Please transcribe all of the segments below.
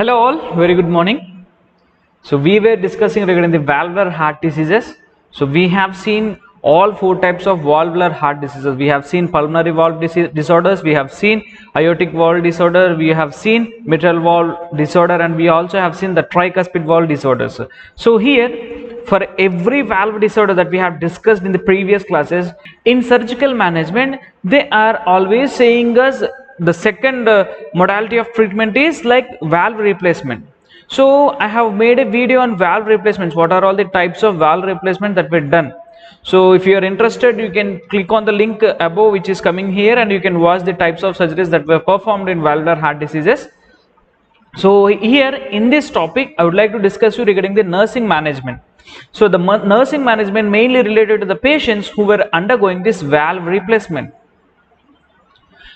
Hello all, very good morning. So we were discussing regarding the valvular heart diseases. So we have seen all four types of valvular heart diseases. We have seen pulmonary valve disorders, we have seen aortic valve disorder, we have seen mitral valve disorder, and we also have seen the tricuspid valve disorders. So here, for every valve disorder that we have discussed in the previous classes, in surgical management, they are always saying us the second modality of treatment is like valve replacement. So I have made a video on valve replacements. What are all the types of valve replacement that were done? So if you are interested, you can click on the link above which is coming here, and you can watch the types of surgeries that were performed in valvular heart diseases. So here in this topic, I would like to discuss you regarding the nursing management. So the nursing management mainly related to the patients who were undergoing this valve replacement.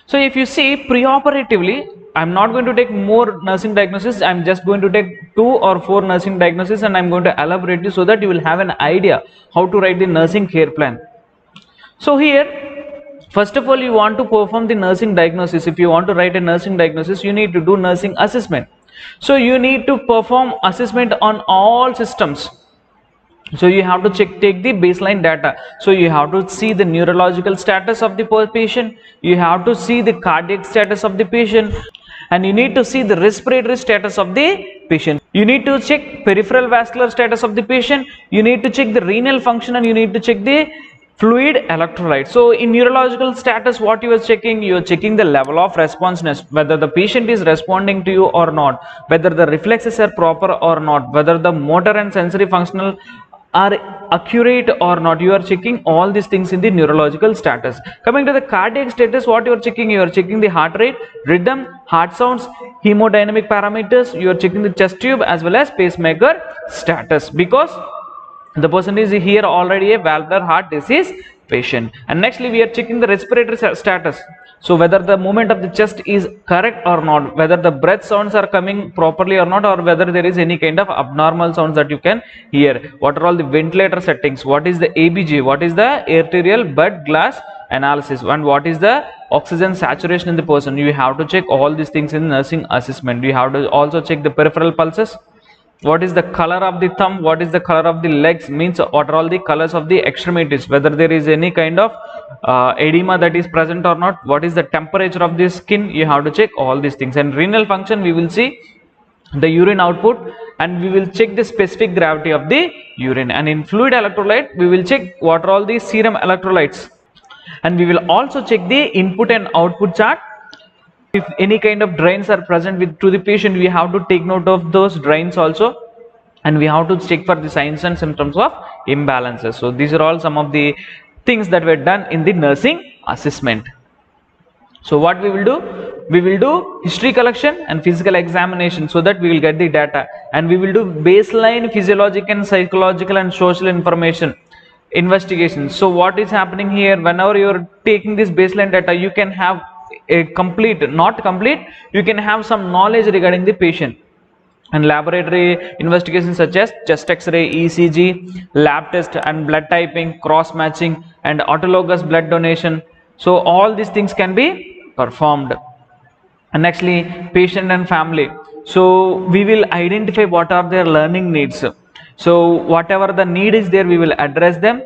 So if you see preoperatively, I'm not going to take more nursing diagnosis. I'm just going to take 2 or 4 nursing diagnoses, and I'm going to elaborate it so that you will have an idea how to write the nursing care plan. So here, first of all, you want to perform the nursing diagnosis. If you want to write a nursing diagnosis, you need to do nursing assessment. So you need to perform assessment on all systems. So you have to take the baseline data. So you have to see the neurological status of the patient, you have to see the cardiac status of the patient, and you need to see the respiratory status of the patient. You need to check peripheral vascular status of the patient, you need to check the renal function, and you need to check the fluid electrolyte. So in neurological status, what you are checking the level of responsiveness, whether the patient is responding to you or not, whether the reflexes are proper or not, whether the motor and sensory functional are accurate or not. You are checking all these things in the neurological status. Coming to the cardiac status, what you are checking the heart rate, rhythm, heart sounds, hemodynamic parameters. You are checking the chest tube as well as pacemaker status, because the person is here already a valvular heart disease patient. And nextly, we are checking the respiratory status. So whether the movement of the chest is correct or not, whether the breath sounds are coming properly or not, or whether there is any kind of abnormal sounds that you can hear. What are all the ventilator settings? What is the ABG? What is the arterial blood gas analysis? And what is the oxygen saturation in the person? You have to check all these things in nursing assessment. You have to also check the peripheral pulses. What is the color of the thumb, what is the color of the legs, means what are all the colors of the extremities, whether there is any kind of edema that is present or not, what is the temperature of the skin. You have to check all these things. And renal function, we will see the urine output, and we will check the specific gravity of the urine. And in fluid electrolyte, we will check what are all the serum electrolytes, and we will also check the input and output chart. If any kind of drains are present to the patient, we have to take note of those drains also, and we have to check for the signs and symptoms of imbalances. So these are all some of the things that were done in the nursing assessment. So what we will do? We will do history collection and physical examination, so that we will get the data, and we will do baseline physiological and psychological and social information investigation. So what is happening here? Whenever you are taking this baseline data, you can have a complete, not complete, you can have some knowledge regarding the patient. And laboratory investigations such as chest x-ray, ECG, lab test and blood typing, cross matching, and autologous blood donation. So all these things can be performed. And nextly, patient and family. So we will identify what are their learning needs. So whatever the need is there, we will address them,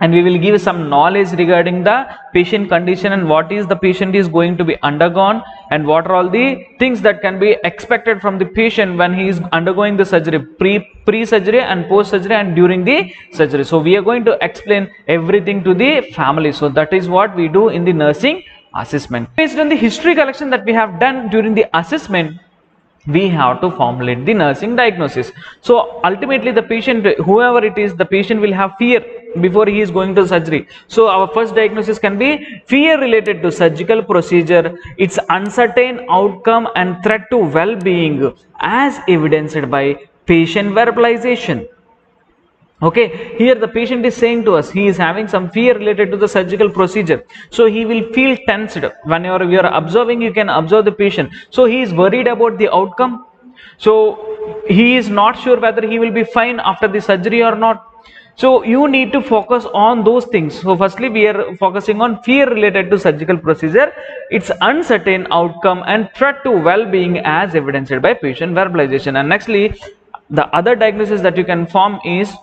and we will give some knowledge regarding the patient condition and what is the patient is going to be undergone, and what are all the things that can be expected from the patient when he is undergoing the surgery, pre-surgery and post-surgery and during the surgery. So we are going to explain everything to the family. So that is what we do in the nursing assessment. Based on the history collection that we have done during the assessment, we have to formulate the nursing diagnosis. So ultimately, the patient, whoever it is, the patient will have fear before he is going to surgery. So our first diagnosis can be fear related to surgical procedure, its uncertain outcome and threat to well-being, as evidenced by patient verbalization. Okay, here the patient is saying to us he is having some fear related to the surgical procedure. So he will feel tensed. Whenever you are observing, you can observe the patient. So he is worried about the outcome. So he is not sure whether he will be fine after the surgery or not. So you need to focus on those things. So firstly, we are focusing on fear related to surgical procedure, its uncertain outcome and threat to well-being as evidenced by patient verbalization. And nextly, the other diagnosis that you can form is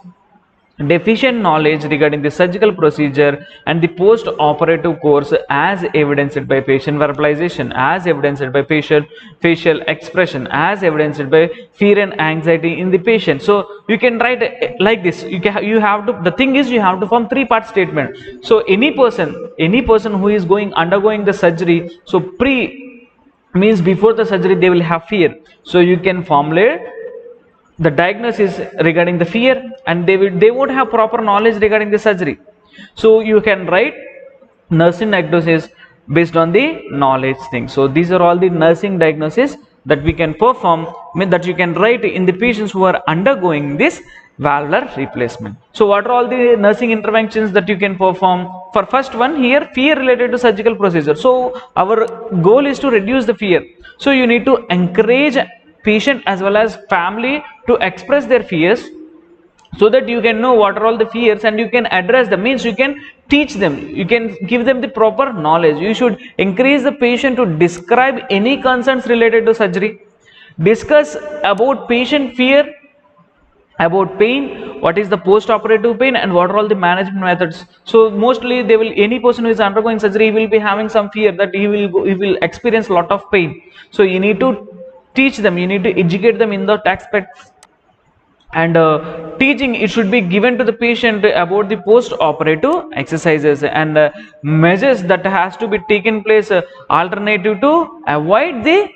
deficient knowledge regarding the surgical procedure and the post-operative course as evidenced by patient verbalization, as evidenced by facial expression, as evidenced by fear and anxiety in the patient. So you can write like this. You have to, the thing is, you have to form three-part statement. So any person who is undergoing the surgery, so pre means before the surgery they will have fear. So you can formulate the diagnosis regarding the fear, and they won't have proper knowledge regarding the surgery. So you can write nursing diagnosis based on the knowledge thing. So these are all the nursing diagnosis that we can perform, that you can write in the patients who are undergoing this valvular replacement. So what are all the nursing interventions that you can perform? For first one here, fear related to surgical procedure. So our goal is to reduce the fear. So you need to encourage patient as well as family to express their fears, so that you can know what are all the fears and you can address them. Means you can teach them, you can give them the proper knowledge. You should encourage the patient to describe any concerns related to surgery, discuss about patient fear, about pain, what is the post-operative pain, and what are all the management methods. So mostly any person who is undergoing surgery will be having some fear that he will experience a lot of pain. So you need to teach them, you need to educate them in that aspect. And teaching, it should be given to the patient about the post-operative exercises and measures that has to be taken place alternative to avoid the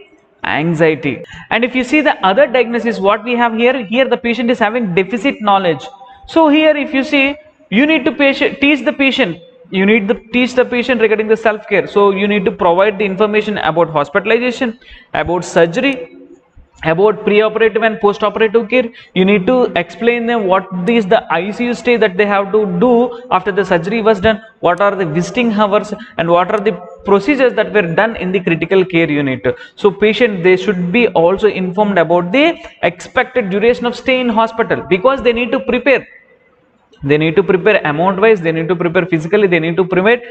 anxiety. And if you see the other diagnosis what we have here the patient is having deficit knowledge. So here if you see, you need to teach the patient, you need to teach the patient regarding the self-care. So you need to provide the information about hospitalization, about surgery, about pre-operative and post-operative care. You need to explain them what is the ICU stay that they have to do after the surgery was done, what are the visiting hours, and what are the procedures that were done in the critical care unit. So patient, they should be also informed about the expected duration of stay in hospital, because they need to prepare. They need to prepare amount wise, they need to prepare physically, they need to prepare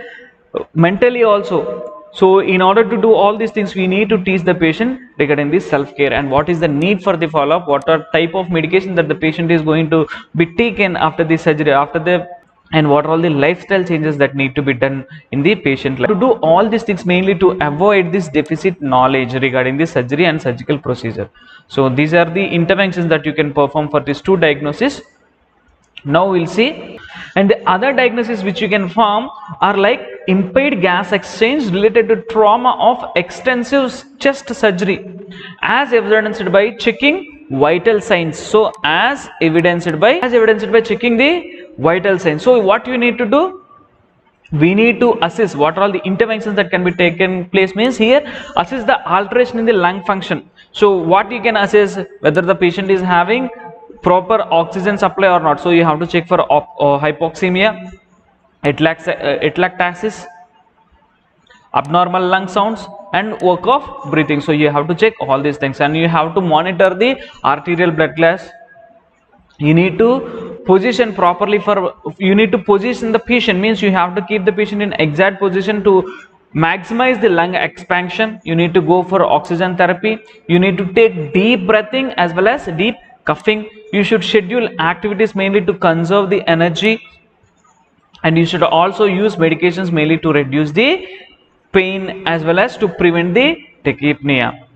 mentally also. So in order to do all these things, we need to teach the patient regarding this self-care and what is the need for the follow-up, what are type of medication that the patient is going to be taken after the surgery, and what are all the lifestyle changes that need to be done in the patient life. To do all these things mainly to avoid this deficit knowledge regarding the surgery and surgical procedure. So these are the interventions that you can perform for these two diagnoses. Now we'll see. And the other diagnoses which you can form are like impaired gas exchange related to trauma of extensive chest surgery, as evidenced by checking vital signs. So as evidenced by checking the vital signs. So what you need to do, we need to assess what are all the interventions that can be taken place. Means here assess the alteration in the lung function. So what you can assess, whether the patient is having proper oxygen supply or not. So you have to check for hypoxemia, atelectasis, abnormal lung sounds, and work of breathing. So you have to check all these things, and you have to monitor the arterial blood gas. You need to position properly you need to position the patient. Means you have to keep the patient in exact position to maximize the lung expansion. You need to go for oxygen therapy. You need to take deep breathing as well as deep coughing. You should schedule activities mainly to conserve the energy, and you should also use medications mainly to reduce the pain as well as to prevent the tachypnea.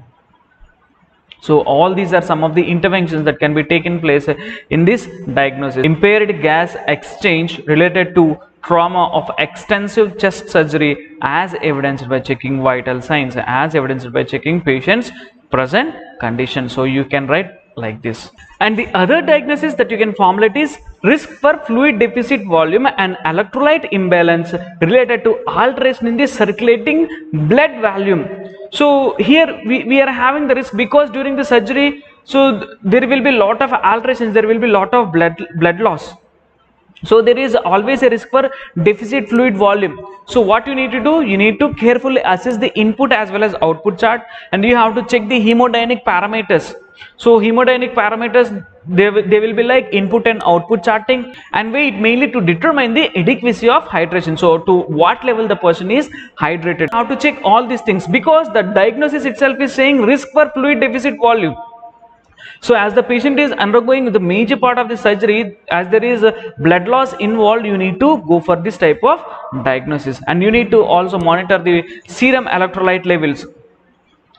So all these are some of the interventions that can be taken place in this diagnosis. Impaired gas exchange related to trauma of extensive chest surgery, as evidenced by checking vital signs, as evidenced by checking patient's present condition. So you can write like this. And the other diagnosis that you can formulate is risk for fluid deficit volume and electrolyte imbalance related to alteration in the circulating blood volume. So here we are having the risk because during the surgery, so there will be lot of alterations, there will be lot of blood loss. So there is always a risk for deficit fluid volume. So what you need to do, you need to carefully assess the input as well as output chart, and you have to check the hemodynamic parameters. So hemodynamic parameters, they will be like input and output charting, and wait, mainly to determine the adequacy of hydration. So to what level the person is hydrated. How to check all these things, because the diagnosis itself is saying risk for fluid deficit volume. So as the patient is undergoing the major part of the surgery, as there is a blood loss involved, you need to go for this type of diagnosis, and you need to also monitor the serum electrolyte levels.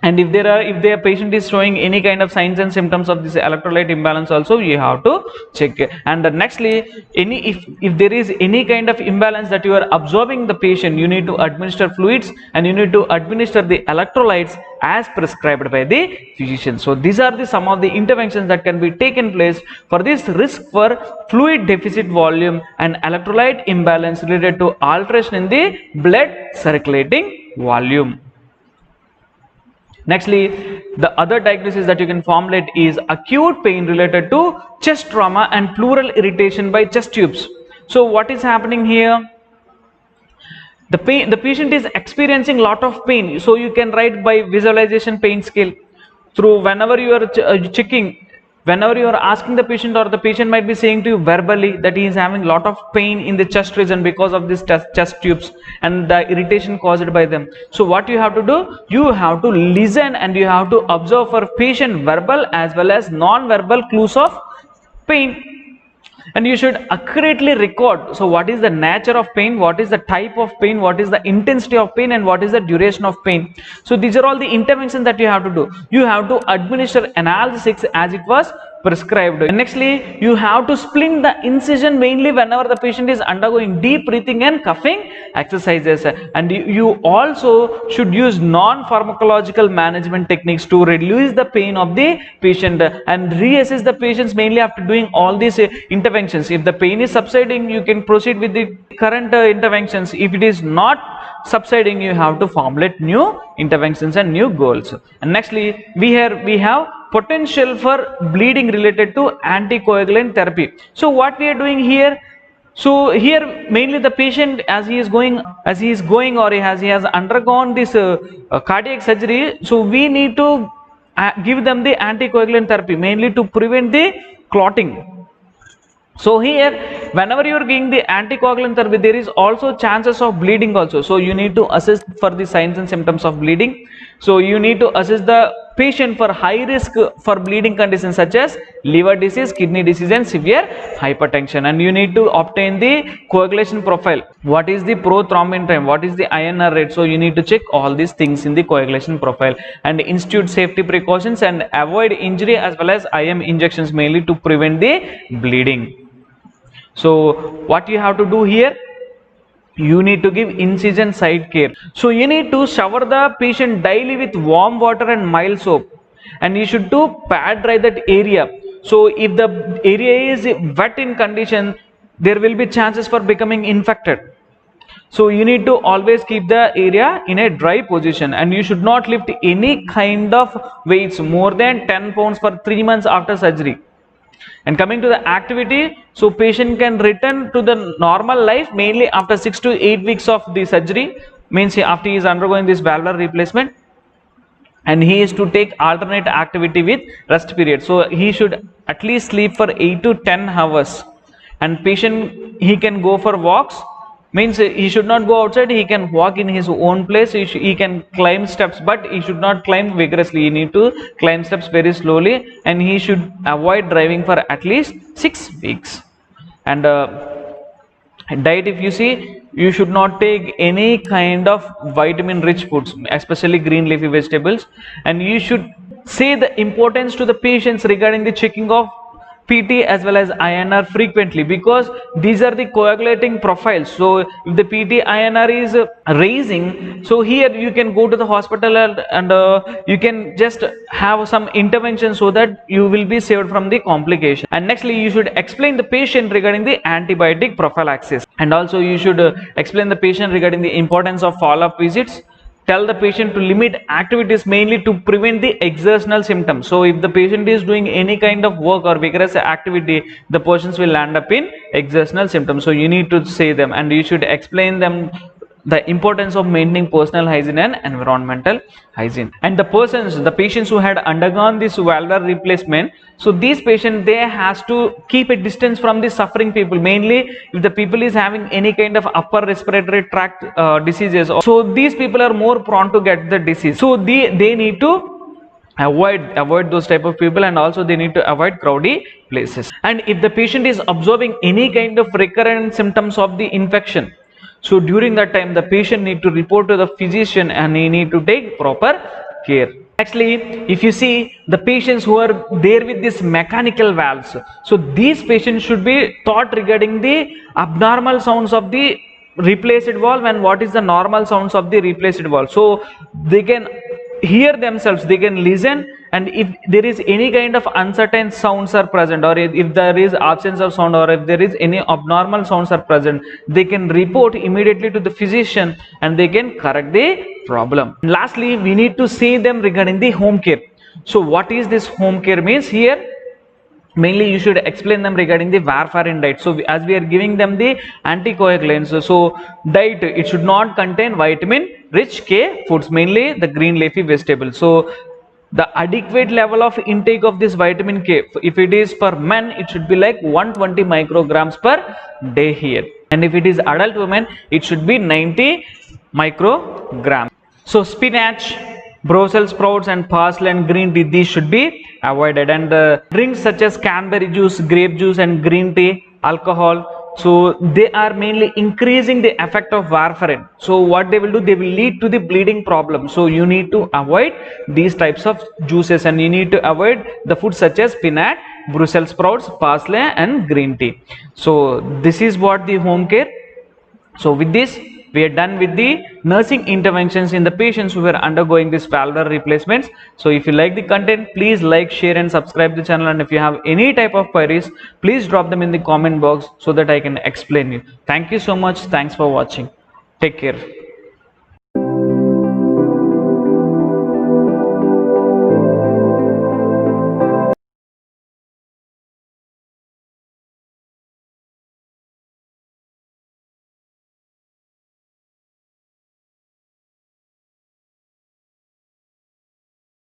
And if the patient is showing any kind of signs and symptoms of this electrolyte imbalance, also you have to check. And nextly, if there is any kind of imbalance that you are observing the patient, you need to administer fluids and you need to administer the electrolytes as prescribed by the physician. So these are the some of the interventions that can be taken place for this risk for fluid deficit volume and electrolyte imbalance related to alteration in the blood circulating volume. Nextly, the other diagnosis that you can formulate is acute pain related to chest trauma and pleural irritation by chest tubes. So what is happening here? The patient is experiencing lot of pain. So you can write by visualization pain scale through whenever you are checking. Whenever you are asking the patient, or the patient might be saying to you verbally that he is having lot of pain in the chest region because of this chest tubes and the irritation caused by them. So what you have to do, you have to listen and you have to observe for patient verbal as well as non-verbal clues of pain. And you should accurately record, so what is the nature of pain, what is the type of pain, what is the intensity of pain, and what is the duration of pain. So these are all the interventions that you have to do. You have to administer analgesics as it was prescribed. And nextly, you have to splint the incision mainly whenever the patient is undergoing deep breathing and coughing exercises. And you also should use non-pharmacological management techniques to reduce the pain of the patient and reassess the patients mainly after doing all these interventions. If the pain is subsiding, you can proceed with the current interventions. If it is not subsiding, you have to formulate new interventions and new goals. And nextly, we have potential for bleeding related to anticoagulant therapy. So what we are doing here, so here mainly the patient, as he is going or he has undergone this cardiac surgery, so we need to give them the anticoagulant therapy mainly to prevent the clotting. So here, whenever you are giving the anticoagulant therapy, there is also chances of bleeding also. So you need to assess for the signs and symptoms of bleeding. So you need to assess the patient for high risk for bleeding conditions such as liver disease, kidney disease, and severe hypertension. And you need to obtain the coagulation profile. What is the prothrombin time? What is the INR rate? So you need to check all these things in the coagulation profile and institute safety precautions and avoid injury as well as IM injections mainly to prevent the bleeding. So what you have to do here, you need to give incision site care. So you need to shower the patient daily with warm water and mild soap, and you should do pad dry that area. So if the area is wet in condition, there will be chances for becoming infected. So you need to always keep the area in a dry position, and you should not lift any kind of weights more than 10 pounds for 3 months after surgery. And coming to the activity, so patient can return to the normal life mainly after 6 to 8 weeks of the surgery, means after he is undergoing this valvular replacement, and he is to take alternate activity with rest period. So he should at least sleep for 8 to 10 hours, and patient, he can go for walks, means he should not go outside, he can walk in his own place, he can climb steps, but he should not climb vigorously, he need to climb steps very slowly, and he should avoid driving for at least 6 weeks. And diet, if you see, you should not take any kind of vitamin rich foods, especially green leafy vegetables, and you should say the importance to the patients regarding the checking of PT as well as INR frequently, because these are the coagulating profiles. So if the PT INR is raising, so here you can go to the hospital and you can just have some intervention so that you will be saved from the complication. And nextly, you should explain the patient regarding the antibiotic prophylaxis, and also you should explain the patient regarding the importance of follow-up visits. Tell the patient to limit activities mainly to prevent the exertional symptoms. So if the patient is doing any kind of work or vigorous activity, the patients will land up in exertional symptoms. So you need to say them, and you should explain them the importance of maintaining personal hygiene and environmental hygiene. And the patients who had undergone this valvular replacement, so these patients, they has to keep a distance from the suffering people. Mainly if the people is having any kind of upper respiratory tract diseases, so these people are more prone to get the disease, so they need to avoid those type of people, and also they need to avoid crowded places. And if the patient is observing any kind of recurrent symptoms of the infection, so during that time the patient need to report to the physician and he need to take proper care. Actually, if you see the patients who are there with these mechanical valves, so these patients should be taught regarding the abnormal sounds of the replaced valve and what is the normal sounds of the replaced valve, so they can hear themselves, they can listen, and if there is any kind of uncertain sounds are present, or if there is absence of sound, or if there is any abnormal sounds are present, they can report immediately to the physician and they can correct the problem. And lastly, we need to see them regarding the home care. So what is this home care means? Here mainly you should explain them regarding the warfarin diet. So as we are giving them the anticoagulants, so diet, it should not contain vitamin rich K foods, mainly the green leafy vegetables. So the adequate level of intake of this vitamin K, if it is for men, it should be like 120 micrograms per day here, and if it is adult women, it should be 90 micrograms. So spinach, Brussels sprouts and parsley and green tea, these should be avoided. And drinks such as cranberry juice, grape juice and green tea, alcohol, so they are mainly increasing the effect of warfarin. So what they will do, they will lead to the bleeding problem. So you need to avoid these types of juices, and you need to avoid the foods such as spinach, Brussels sprouts, parsley and green tea. So this is what the home care. So with this, we are done with the nursing interventions in the patients who were undergoing this valvular replacements. So if you like the content, please like, share and subscribe the channel, and if you have any type of queries, please drop them in the comment box so that I can explain you. Thank you so much. Thanks for watching. Take care.